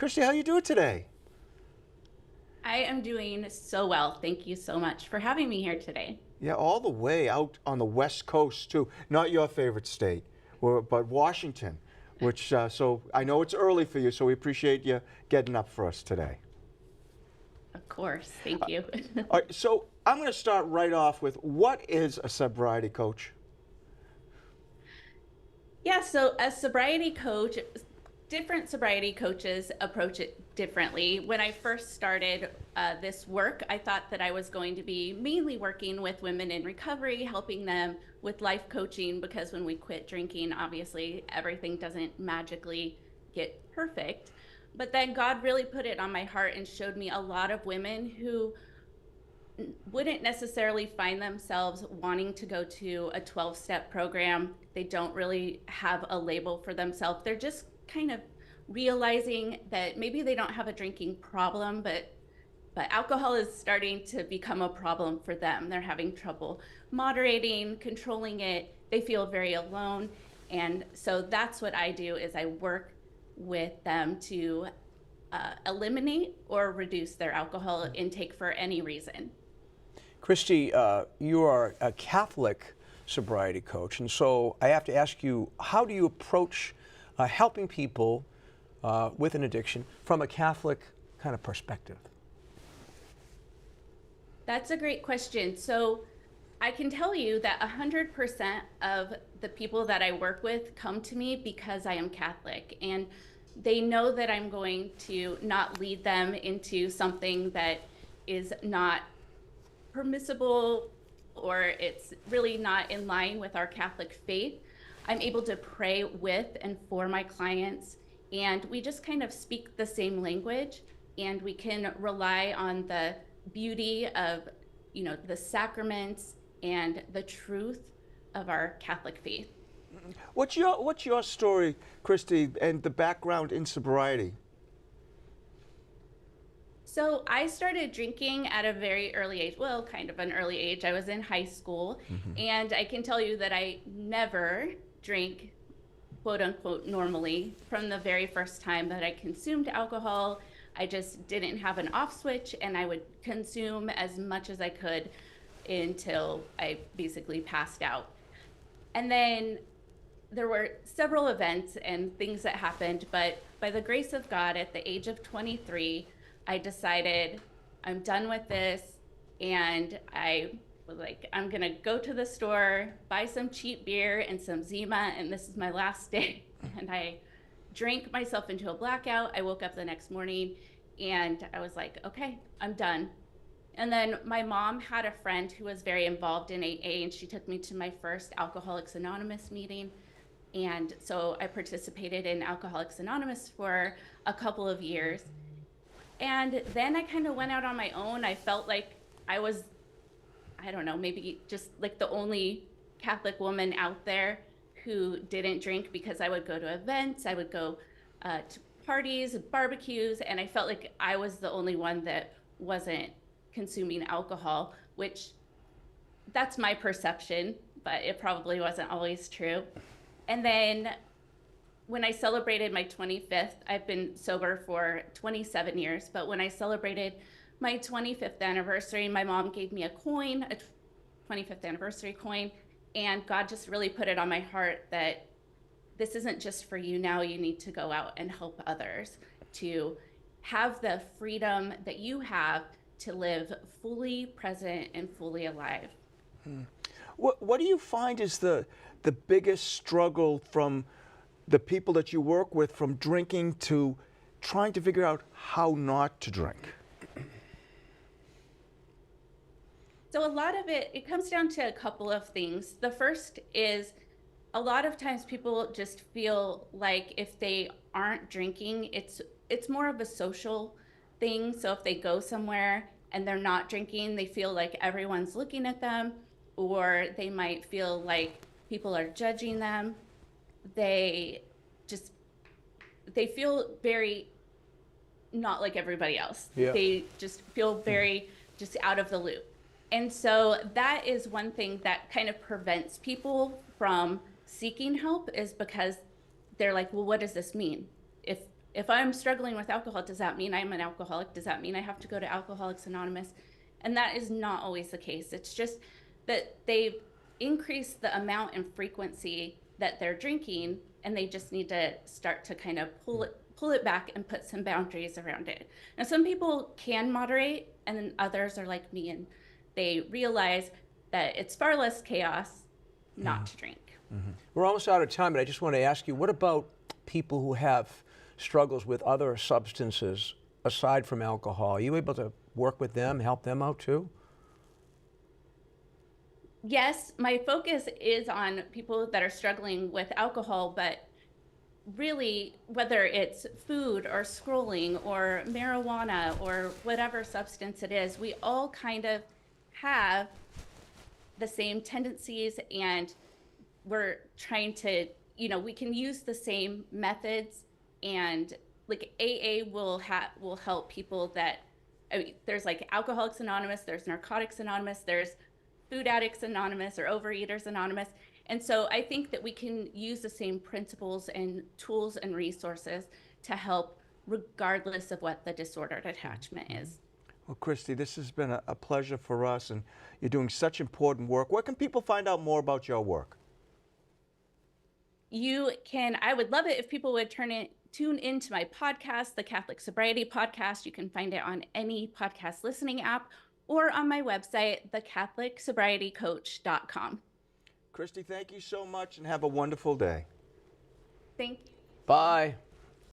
Christie, how you doing today? I am doing so well. Thank you so much for having me here today. Yeah, all the way out on the West Coast too. Not your favorite state, but Washington. So I know it's early for you, so we appreciate you getting up for us today. Of course. Thank you. All right, so I'm going to start right off with what is a sobriety coach? Yeah, so a sobriety coach, different sobriety coaches approach it differently. When I first started this work, I thought that I was going to be mainly working with women in recovery, helping them with life coaching, because when we quit drinking, obviously everything doesn't magically get perfect. But then God really put it on my heart and showed me a lot of women who wouldn't necessarily find themselves wanting to go to a 12-step program. They don't really have a label for themselves. They're just kind of realizing that maybe they don't have a drinking problem, but alcohol is starting to become a problem for them. They're having trouble moderating, controlling it. They feel very alone. And so that's what I do, is I work with them to eliminate or reduce their alcohol intake for any reason. Christie, you are a Catholic sobriety coach, and so I have to ask you, how do you approach helping people with an addiction from a Catholic kind of perspective? That's a great question. So I can tell you that 100% of the people that I work with come to me because I am Catholic, and they know that I'm going to not lead them into something that is not permissible, or it's really not in line with our Catholic faith. I'm able to pray with and for my clients, and we just kind of speak the same language, and we can rely on the beauty of, the sacraments and the truth of our Catholic faith. What's your story, Christie, and the background in sobriety? So I started drinking at a very early age, well, kind of an early age. I was in high school, and I can tell you that I never drank, quote unquote, normally from the very first time that I consumed alcohol. I just didn't have an off switch, and I would consume as much as I could until I basically passed out. And then there were several events and things that happened, but by the grace of God, at the age of 23, I decided I'm done with this, and I was like, I'm gonna go to the store, buy some cheap beer and some Zima, and this is my last day. And I drank myself into a blackout. I woke up the next morning and I was like, okay, I'm done. And then my mom had a friend who was very involved in AA, and she took me to my first Alcoholics Anonymous meeting. And so I participated in Alcoholics Anonymous for a couple of years. And then I kind of went out on my own. I felt like I was, I don't know, maybe just like the only Catholic woman out there who didn't drink, because I would go to events, I would go to parties, barbecues, and I felt like I was the only one that wasn't consuming alcohol, which that's my perception, but it probably wasn't always true. And then when I celebrated my 25th, I've been sober for 27 years, but when I celebrated my 25th anniversary, my mom gave me a coin, a 25th anniversary coin, and God just really put it on my heart that this isn't just for you now. You need to go out and help others to have the freedom that you have to live fully present and fully alive. What do you find is the biggest struggle from the people that you work with, from drinking to trying to figure out how not to drink? So a lot of it comes down to a couple of things. The first is, a lot of times people just feel like if they aren't drinking, it's more of a social thing. So if they go somewhere and they're not drinking, they feel like everyone's looking at them, or they might feel like people are judging them. They just they feel very not like everybody else. Yeah. They just feel very just out of the loop. And so that is one thing that kind of prevents people from seeking help, is because they're like, well, what does this mean? If if I'm struggling with alcohol, does that mean I'm an alcoholic? Does that mean I have to go to Alcoholics Anonymous? And that is not always the case. It's just that they've increased the amount and frequency that they're drinking, and they just need to start to kind of pull it back and put some boundaries around it. Now, some people can moderate, and then others are like me, and they realize that it's far less chaos not to drink. We're almost out of time, but I just want to ask you, what about people who have struggles with other substances aside from alcohol? Are you able to work with them, help them out too? Yes, my focus is on people that are struggling with alcohol, but really, whether it's food or scrolling or marijuana or whatever substance it is, we all kind of have the same tendencies, and we're trying to, we can use the same methods, and like AA will help people that, there's like Alcoholics Anonymous, there's Narcotics Anonymous, there's Food Addicts Anonymous or Overeaters Anonymous. And so I think that we can use the same principles and tools and resources to help regardless of what the disordered attachment is. Well, Christie, this has been a pleasure for us, and you're doing such important work. Where can people find out more about your work? I would love it if people would tune into my podcast, the Catholic Sobriety Podcast. You can find it on any podcast listening app or on my website, thecatholicsobrietycoach.com. Christie, thank you so much, and have a wonderful day. Thank you. Bye.